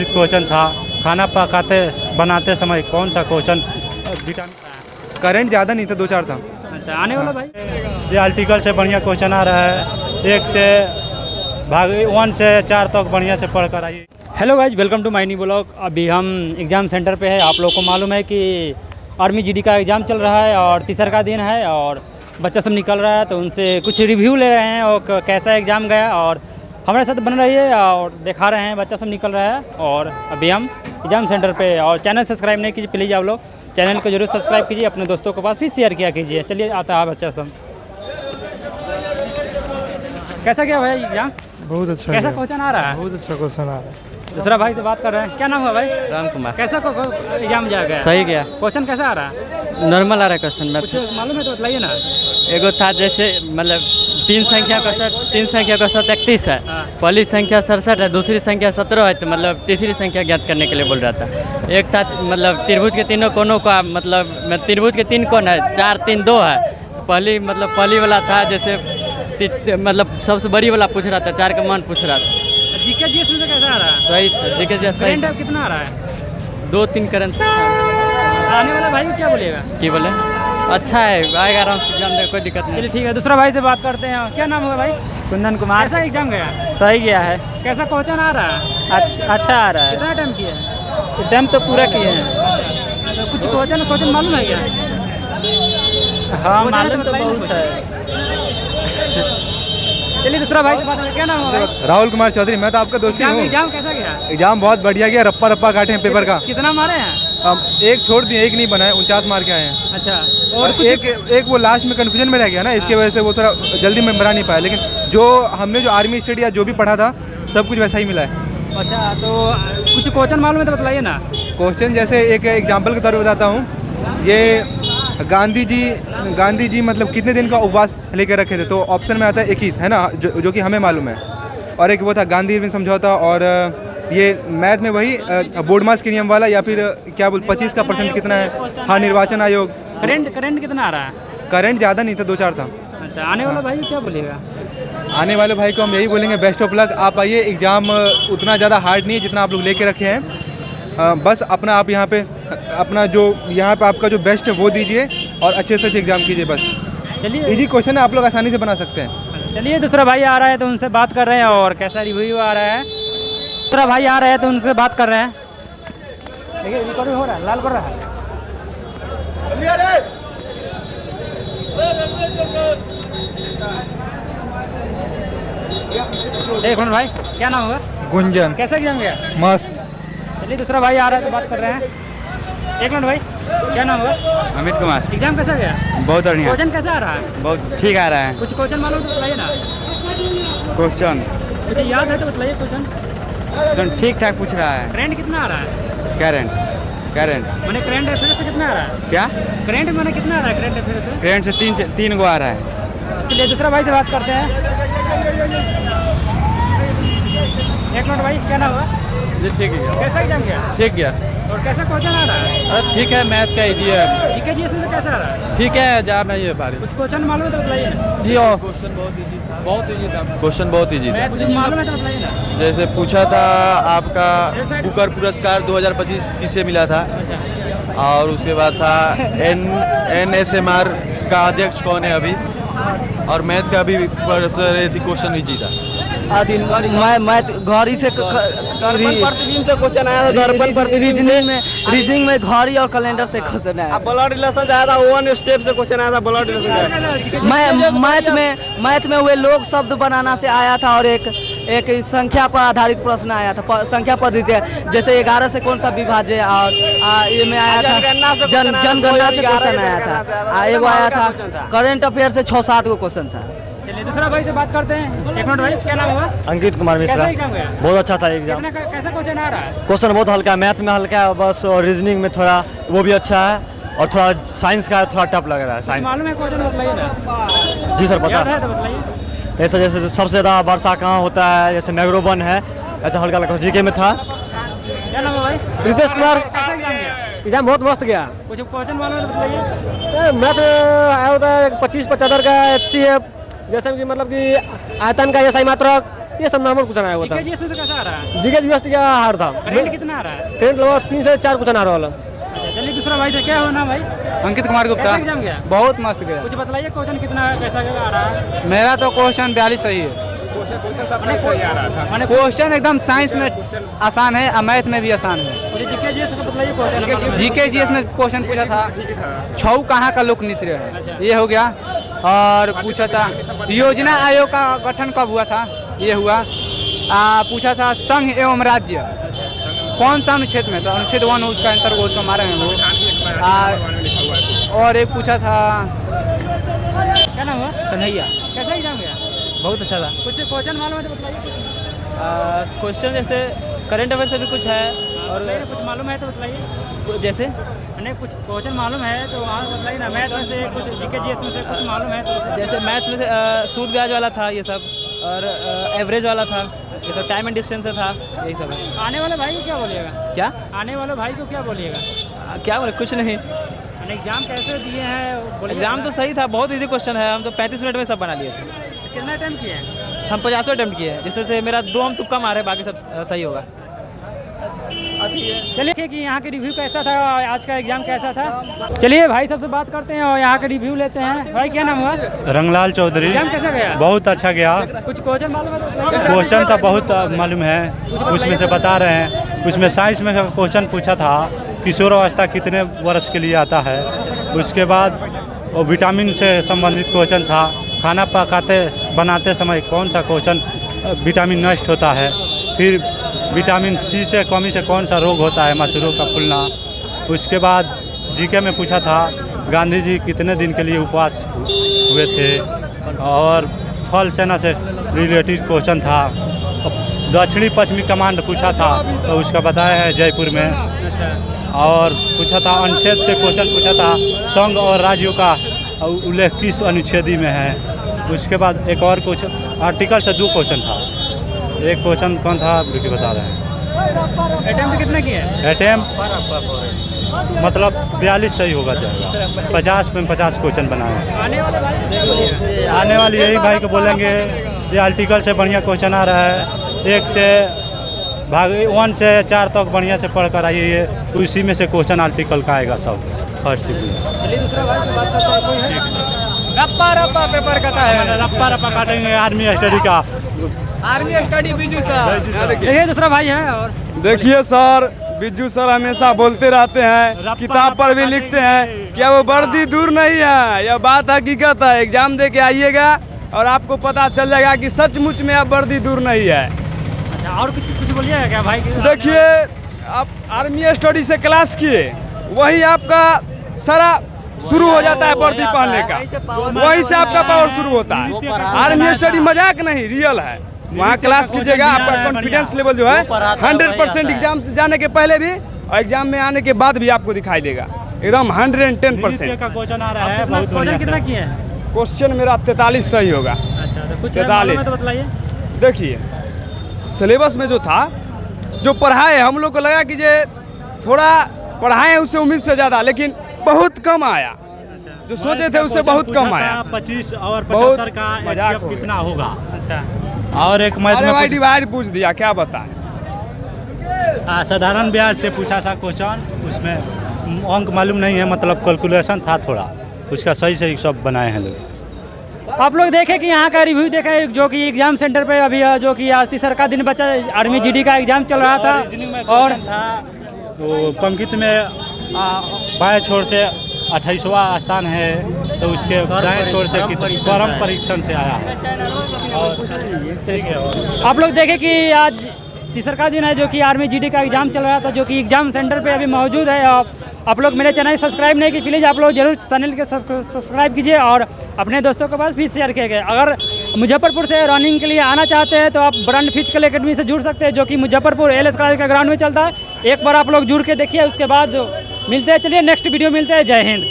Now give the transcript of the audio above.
संबंधित क्वेश्चन था। खाना पकाते बनाते समय कौन सा क्वेश्चन विटामिन करंट ज़्यादा नहीं था, 2-4 था। अच्छा, आने वाला भाई ये आर्टिकल से बढ़िया क्वेश्चन आ रहा है। 1 से 4 तक बढ़िया से पढ़ कर आइए। Hello guys, welcome to my new blog. अभी हम एग्ज़ाम सेंटर पे है। आप लोगों को मालूम है कि आर्मी जीडी का एग्ज़ाम चल रहा है और तीसरा का दिन है और बच्चा सब निकल रहा है, तो उनसे कुछ रिव्यू ले रहे हैं और कैसा एग्ज़ाम गया, और हमारे साथ बन रही है और दिखा रहे हैं बच्चा सब निकल रहा है। और अभी हम एग्ज़ाम सेंटर पे, और चैनल सब्सक्राइब नहीं कीजिए प्लीज़, आप लोग चैनल को जरूर सब्सक्राइब कीजिए, अपने दोस्तों के पास भी शेयर किया कीजिए। चलिए आता है बच्चा सब। कैसा गया भाई एग्ज़ाम? बहुत अच्छा कैसा गया। क्वेश्चन आ रहा है? बहुत अच्छा क्वेश्चन आ रहा है। दूसरा भाई से बात कर रहे हैं। क्या नाम हुआ भाई? राम कुमार। कैसा एग्जाम जा गया? सही गया। क्वेश्चन कैसा आ रहा है? नॉर्मल आ रहा है क्वेश्चन में। कुछ मालूम है तो बताइए ना। एगो था जैसे मतलब तीन संख्या का 31 है, हाँ। पहली संख्या 67 है, दूसरी संख्या 17 है, तो मतलब तीसरी संख्या ज्ञात करने के लिए बोल रहा था। एक था मतलब त्रिभुज के तीनों कोनों का मतलब त्रिभुज के 3 कोण है, 4 3 2 है। पहली वाला था जैसे मतलब सबसे बड़ी वाला पूछ रहा था, 4 का मान पूछ रहा था। जीके जीएस में से कैसा आ रहा है? सही जीके जी सही। करंट कितना आ रहा है? 2-3 करंट। आने वाला भाई क्या बोलेगा? की बोले अच्छा है, आएगा आराम से एग्जाम दे, कोई दिक्कत नहीं। चलिए ठीक है, दूसरा भाई से बात करते हैं। क्या नाम हुआ भाई? कुंदन कुमार। कैसा एग्जाम गया? सही गया है। कैसा क्वेश्चन आ रहा है? अच्छा आ रहा है। कितना टाइम किया है? टाइम तो पूरा किए हैं। तो कुछ क्वेश्चन मालूम है क्या? हाँ क्वेश्चन मालूम तो बताइए ना बहुत कुछ। है। चलिए दूसरा भाई से बात करते हैं। क्या नाम हुआ भाई? राहुल कुमार चौधरी, मैं तो आपका दोस्त ही हूँ। एग्जाम कैसा गया? एग्जाम बहुत बढ़िया गया, रप्पा रप्पा काटे हैं पेपर का। कितना मारे हैं? हम एक छोड़ दिए, एक नहीं बनाए, 49 मार के आए हैं। अच्छा, और एक वो लास्ट में कन्फ्यूजन में रह गया ना, इसके वजह से वो थोड़ा जल्दी में बना नहीं पाया। लेकिन जो हमने जो आर्मी स्टडी या जो भी पढ़ा था सब कुछ वैसा ही मिला है। अच्छा, तो कुछ क्वेश्चन मालूम है तो बताइए ना। क्वेश्चन जैसे एक एग्जाम्पल के तौर पर बताता हूँ। ये गांधी जी मतलब कितने दिन का उपवास लेकर रखे थे, तो ऑप्शन में आता है 21, है ना, जो कि हमें मालूम है। और एक वो था गांधी इरविन समझौता। और ये मैथ में वही बोर्ड मास के नियम वाला, या फिर क्या बोल 25 का % कितना है, हाँ निर्वाचन आयोग। करंट कितना आ रहा है? करंट ज़्यादा नहीं था, 2-4 था। अच्छा, आने वाला भाई क्या बोलेगा? आने वाले भाई को हम यही बोलेंगे, बेस्ट ऑफ लक। आप आइए, एग्ज़ाम उतना ज़्यादा हार्ड नहीं है जितना आप लोग लेके रखे हैं। बस अपना आप यहाँ पे अपना जो यहाँ पे आपका जो बेस्ट है वो दीजिए और अच्छे से एग्ज़ाम कीजिए। बस चलिए इजी क्वेश्चन है, आप लोग आसानी से बना सकते हैं। चलिए दूसरा भाई आ रहा है तो उनसे बात कर रहे हैं, और कैसा रिव्यू आ रहा है। दूसरा भाई आ रहे हैं तो उनसे बात कर रहे हैं। देखिए रिकॉर्डिंग हो रहा है, लाल कर रहा है। एक मिनट भाई, क्या नाम होगा? गुंजन। कैसा एग्जाम गया? मस्त। चलिए दूसरा भाई आ रहा है तो बात कर रहे हैं। एक मिनट भाई, क्या नाम होगा? अमित कुमार। एग्जाम कैसा गया? बहुत बढ़िया, क्वेश्चन कैसा आ रहा है? बहुत ठीक आ रहा है कुछ क्वेश्चन मालूम तो बताइए ना। क्वेश्चन। मुझे याद है तो बताइए क्वेश्चन। ठीक ठाक पूछ रहा है। करंट कितना आ रहा है? करंट मैंने करंट अफेयर से कितना आ रहा है? क्या करंट मैंने कितना आ रहा है करंट अफेयर से? करंट से 3 गो आ रहा है। चलिए दूसरा भाई से बात करते हैं। एक मिनट भाई, क्या नाम हुआ? जी ठीक है, कैसा एग्जाम गया? ठीक गया। और कैसा क्वेश्चन आ रहा है? ठीक है, मैथ का इजी है। जीके जीएस में से कैसा आ रहा है? ठीक है, जा नहीं है बारी। कुछ क्वेश्चन मालूम है तो बताइए ना। जी क्वेश्चन बहुत इजी था। क्वेश्चन बहुत इजी था। कुछ मालूम है तो बताइए ना। जैसे पूछा था आपका बुकर पुरस्कार 2025 किसे मिला था, और उसके बाद था NSMR का अध्यक्ष कौन है अभी, और मैथ का भी क्वेश्चन इजी था। मैं घड़ी से प्रतिबिंब से क्वेश्चन आया था। दर्पण प्रतिबिंब में रीजनिंग में घड़ी और कैलेंडर से क्वेश्चन आया। ब्लड रिलेशन आया था, 1 स्टेप से क्वेश्चन आया था। ब्लड रिलेशन मैं मैथ में हुए लोग शब्द बनाना से आया था, और एक संख्या पर आधारित प्रश्न आया था, संख्या पद्धति, जैसे 11 से कौन सा विभाज्य, और ये में आया था जनगणना से क्वेश्चन आया था। एगो आया था करंट अफेयर से 6-7 गो क्वेश्चन था। चलिए दूसरा भाई से बात करते हैं। एक मिनट भाई, क्या नाम हुआ? अंकित कुमार कैसा मिश्रा। एग्जाम गया? बहुत अच्छा था एग्जाम। कैसा क्वेश्चन आ रहा है? क्वेश्चन बहुत हल्का है, मैथ में हल्का है बस, और रीजनिंग में थोड़ा वो भी अच्छा है, और थोड़ा साइंस का थोड़ा टफ लग रहा है। साइंस मालूम है क्वेश्चन बताइए ना। जी सर पता याद है। है तो बताइए। ऐसा जैसे सबसे ज़्यादा वर्षा कहाँ होता है, जैसे मैग्रोवन है, ऐसा हल्का हल्का जीके में था। क्या नाम है भाई? रितेश कुमार। कैसा एग्जाम गया? एग्जाम बहुत मस्त गया। कुछ क्वेश्चन मालूम है तो बताइए। मैथ आया होता है 25-75 का HCF, जैसे कि मतलब कि आयतन का SI मात्रक, ये सब नॉर्मल क्वेश्चन आया हुआ था। जीके कैसा आ रहा है? जीके जीएस का हार्ड था। करंट कितना आ रहा है? करंट लगभग 3 से 4 क्वेश्चन आ रहा है। चलिए दूसरा भाई से क्या होना भाई? अंकित कुमार गुप्ता। कैसा एग्जाम गया? बहुत मस्त गया। कुछ बतलाइए क्वेश्चन कितना कैसा आ रहा है? मेरा तो क्वेश्चन 42 सही है। क्वेश्चन एकदम साइंस में आसान है और मैथ में भी आसान है। मुझे जीके जीएस का बतलाइए क्वेश्चन। जीके जीएस में क्वेश्चन पूछा था छऊ कहाँ का लोक नृत्य है, ये हो गया। और पूछा था योजना आयोग का गठन कब हुआ था, ये हुआ। पूछा था संघ एवं राज्य कौन सा अनुच्छेद में, तो अनुच्छेद 1 उसका आंसर वो उसका मारे हैं वो। और एक पूछा था क्या नाम हुआ? कन्हैया। कैसा एग्जाम गया? बहुत अच्छा था। कुछ क्वेश्चन मालूम है तो बताइए। क्वेश्चन जैसे करंट अफेयर से भी कुछ है और कुछ मालूम है तो बताइए। जैसे नहीं कुछ क्वेश्चन मालूम है तो वहाँ बताइए ना। मैथ में से कुछ, जीके जीएस में से कुछ मालूम है तो जैसे मैथ में से सूद ब्याज वाला था ये सब, और एवरेज वाला था ये सब, टाइम एंड डिस्टेंस से था, यही सब है। आने वाले भाई को क्या बोलिएगा? क्या आने वाले भाई को क्या बोलिएगा? क्या बोले, कुछ नहीं। एग्जाम कैसे दिए हैं? एग्जाम तो सही था, बहुत इजी क्वेश्चन है। हम तो 35 मिनट में सब बना लिए थे। कितना अटेम्प्ट किए हैं? हम 50 अटेम्प्ट किए हैं, जिससे से मेरा 2 हम तुक्का मारे, बाकी सब सही होगा। चलिए कि यहाँ के रिव्यू कैसा था, आज का एग्जाम कैसा था। चलिए भाई सबसे बात करते हैं और यहाँ का रिव्यू लेते हैं। भाई क्या नाम हुआ? रंगलाल चौधरी। एग्जाम कैसा गया? बहुत अच्छा गया। कुछ क्वेश्चन मालूम है तो? क्वेश्चन तो बहुत मालूम है, उसमें से बता रहे हैं। उसमें साइंस में क्वेश्चन पूछा था किशोरावस्था कितने वर्ष के लिए आता है। उसके बाद वो विटामिन से संबंधित क्वेश्चन था। खाना पकाते बनाते समय कौन सा क्वेश्चन विटामिन नष्ट होता है। फिर विटामिन सी से कमी से कौन सा रोग होता है, मच्छरों का फूलना। उसके बाद जीके में पूछा था गांधी जी कितने दिन के लिए उपवास हुए थे। और थल सेना से रिलेटेड क्वेश्चन था। दक्षिणी पश्चिमी कमांड पूछा था तो उसका बताया है जयपुर में। और पूछा था अनुच्छेद से क्वेश्चन पूछा था संघ और राज्यों का उल्लेख किस अनुच्छेदी में है। उसके बाद एक और क्वेश्चन आर्टिकल से 2 क्वेश्चन था। एक क्वेश्चन कौन था रुकी बता रहे हैं। अटेम्प्ट कितना किया? अटेम्प्ट मतलब 42 सही होगा जाएगा। 50 में 50 क्वेश्चन बनाए। आने वाले यही भाई को बोलेंगे ये आर्टिकल से बढ़िया क्वेश्चन आ रहा है। 1 से 1 से 4 तक बढ़िया से पढ़ कर आइए, उसी में से क्वेश्चन आर्टिकल का आएगा सब फर्स्ट चलिए दूसरा भाई से बात करते हैं। रप्पा पेपर कटा है। रप्पा काटेंगे आर्मी स्टडी का। Army study Biju sir. देखिए दूसरा भाई है। और देखिए सर, बिज्जू सर हमेशा बोलते रहते हैं, किताब पर भी लिखते हैं कि वो वर्दी दूर नहीं है, यह बात हकीकत है। एग्जाम दे के आइएगा और आपको पता चल जाएगा कि सचमुच में अब वर्दी दूर नहीं है। अच्छा और कुछ बोलिएगा क्या भाई? देखिए आप आर्मी स्टडी से क्लास किए, वही आपका सारा शुरू हो जाता है वर्दी पहनने का, वहीं से आपका पावर शुरू होता है। आर्मी स्टडी मजाक नहीं, रियल है। वहाँ क्लास कीजिएगा, आपका कॉन्फिडेंस लेवल जो है 100% एग्जाम से जाने के पहले भी और एग्जाम में आने के बाद भी आपको दिखाई देगा एकदम 110%। का क्वेश्चन आ रहा है बहुत बढ़िया। कितना किया है? क्वेश्चन मेरा 43 सही होगा। अच्छा तो कुछ 43। तो बताइए। देखिए सिलेबस में जो था, जो पढ़ाए हम लोग को लगा कि ये थोड़ा पढ़ाए उससे उम्मीद से ज़्यादा, लेकिन बहुत कम आया। जो सोचे थे उससे बहुत कम आया। 25 और 75 का मजाक हो कितना होगा। अच्छा और एक मैथ अरे भाई में डिवाइड पूछ दिया, क्या बताएं। साधारण ब्याज से पूछा था क्वेश्चन, उसमें अंक मालूम नहीं है, मतलब कैलकुलेशन था थोड़ा, उसका सही सही सब बनाए हैं लोग। आप लोग देखें कि यहाँ का रिव्यू देखें जो कि एग्जाम सेंटर पे अभी जो कि आज तीसरा का दिन बचा, आर्मी जीडी का एग्जाम चल रहा था। और तो पंकित में बाएं छोर से 28वां स्थान है, तो उसके दाएं छोर से परम परीक्षण से आया है। और ठीक है, आप लोग देखें कि आज तीसरा का दिन है जो कि आर्मी जीडी का एग्जाम चल रहा था, जो कि एग्जाम सेंटर पे अभी मौजूद है। आप लोग मेरे चैनल सब्सक्राइब नहीं किए, प्लीज़ आप लोग जरूर चैनल के सब्सक्राइब कीजिए और अपने दोस्तों के पास भी शेयर किए। अगर मुजफ्फरपुर से रनिंग के लिए आना चाहते हैं तो आप ब्रांड फिजिकल एकेडमी से जुड़ सकते हैं, जो कि मुजफ्फरपुर LS कॉलेज का ग्राउंड में चलता है। एक बार आप लोग जुड़ के देखिए, उसके बाद मिलते हैं। चलिए नेक्स्ट वीडियो मिलते हैं। जय हिंद।